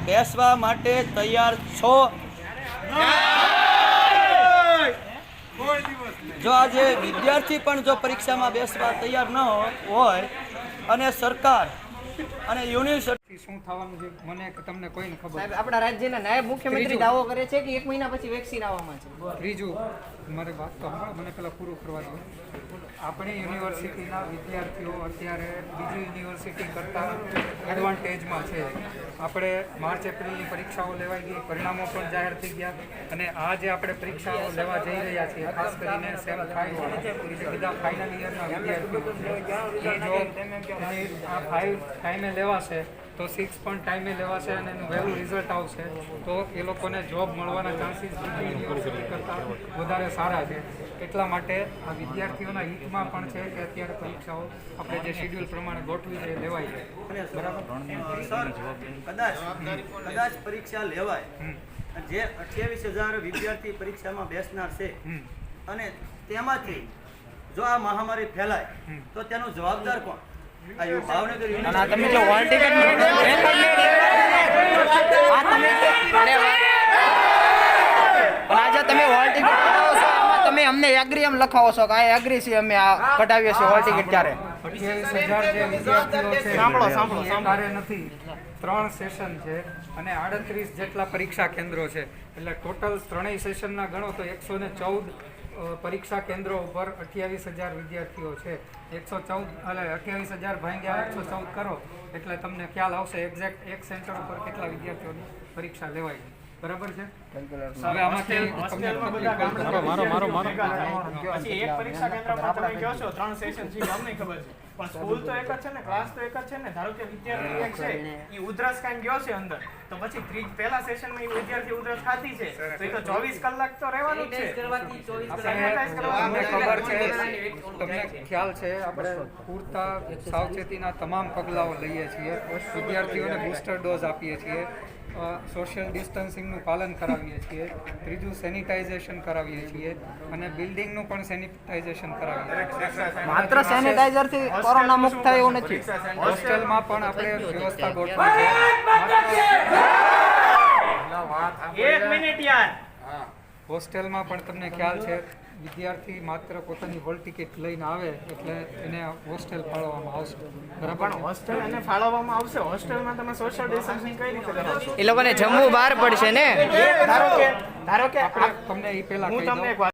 બેસવા માટે તૈયાર છો? જો આજે વિદ્યાર્થી પણ જો પરીક્ષામાં બેસવા તૈયાર ન હોય અને સરકાર અને યુનિવર્સિટી શું થવાનું છે મને કે તમને કોઈને ખબર? સાહેબ, આપણા રાજ્યના નાયબ મુખ્યમંત્રી દાવો કરે છે કે 1 મહિના પછી વેક્સિન આવવામાં છે. ત્રીજું, મારી વાત તો મને પહેલાં પૂરું કરવા દો. આપણી યુનિવર્સિટીના વિદ્યાર્થીઓ અત્યારે બીજી યુનિવર્સિટી કરતાં એડવાન્ટેજમાં છે. આપણે માર્ચ એપ્રિલની પરીક્ષાઓ લેવાઈ ગઈ, પરિણામો પણ જાહેર થઈ ગયા, અને આ જે આપણે પરીક્ષાઓ લેવા જઈ રહ્યા છીએ, ખાસ કરીને સેમ 5 બધા ફાઇનલ યરના વિદ્યાર્થીઓ એ જો આ 5 ટાઈમે લેવાશે તો 6 પણ ટાઈમે લેવાશે અને એનું વહેલું રિઝલ્ટ આવશે તો એ લોકોને જોબ મળવાના ચાન્સીસ બીજી યુનિવર્સિટી કરતાં વધારે સારા છે. એટલા માટે આ વિદ્યાર્થીઓના હિતમાં પણ છે કે અત્યારે પરીક્ષાઓ આપણે જે શેડ્યુલ પ્રમાણે ગોઠવી છે એ લેવાય છે. કદાચ પરીક્ષા લેવાય, જે 28,000 વિદ્યાર્થી પરીક્ષામાં બેસનાર છે અને તેમાંથી જો આ મહામારી ફેલાય તો તેનો જવાબદાર કોણ? ભાવનગર તમે જો હોલ ટિકિટ આજે તમે હોલ ટિકિટ કઢાવો છો, આમાં તમે અમને એગ્રી એમ લખાવો છો કે આ એગ્રી છે, અમે આ કઢાવીએ છીએ હોલ ટિકિટ. ત્યારે 28,000 જે વિદ્યાર્થીઓ છે સાંભળો નથી, 3 સેશન છે અને 38 જેટલા પરીક્ષા કેન્દ્રો છે, એટલે ટોટલ ત્રણેય સેશનના ગણો તો 114 પરીક્ષા કેન્દ્રો ઉપર 28,000 વિદ્યાર્થીઓ છે. 28,000 ભાગ્યા 114 કરો એટલે તમને ખ્યાલ આવશે એક્ઝેક્ટ એક સેન્ટર ઉપર કેટલા વિદ્યાર્થીઓની પરીક્ષા લેવાય. બરાબર છે? હવે આમાંથી તમને પછી એક પરીક્ષા કેન્દ્રમાં તમે કહો છો 3 સેશન છે, અમને ખબર છે, પણ સ્કૂલ તો એક જ છે ને, ક્લાસ તો એક જ છે ને. ધારો કે વિદ્યાર્થી એક છે એ ઉધરસ કામ ગયો છે અંદર, તો પછી પહેલા સેશનમાં એ વિદ્યાર્થી ઉધરસ ખાતી છે તો એ તો 24 કલાક તો રહેવાનું જ છે. તમને ખબર છે, તમને ખ્યાલ છે, આપણે પૂરતા સાવચેતીના તમામ પગલાઓ લઈએ છીએ. વિદ્યાર્થીઓને બૂસ્ટર ડોઝ આપીએ છીએ, સોશિયલ ડિસ્ટન્સિંગનું પાલન કરાવીએ છીએ, ત્રીજું સેનિટાઇઝેશન કરાવીએ છીએ અને બિલ્ડિંગનું પણ સેનિટાઇઝેશન કરાવીએ છીએ. માત્ર સેનિટાઈઝર થી કોરોના મુક્ત થાય એવું નથી. હોસ્ટેલમાં પણ આપણે વ્યવસ્થા ગોઠવી છે. એક મિનિટ યાર, હોસ્ટેલમાં પણ તમને ખ્યાલ છે, વિદ્યાર્થી માત્ર પોતાની હોલ ટિકિટ લઈને આવે એટલે એને હોસ્ટેલ ફાળવવામાં આવશે. બરાબર? હોસ્ટેલ એને ફાળવવામાં આવશે. હોસ્ટેલમાં તમે સોશિયલ ડિસ્ટન્સિંગ કઈ રીતે કરાવશો? એ લોકોને જમવું બહાર પડશે ને. ધારો કે આપણે તમને એ પહેલા હું તમને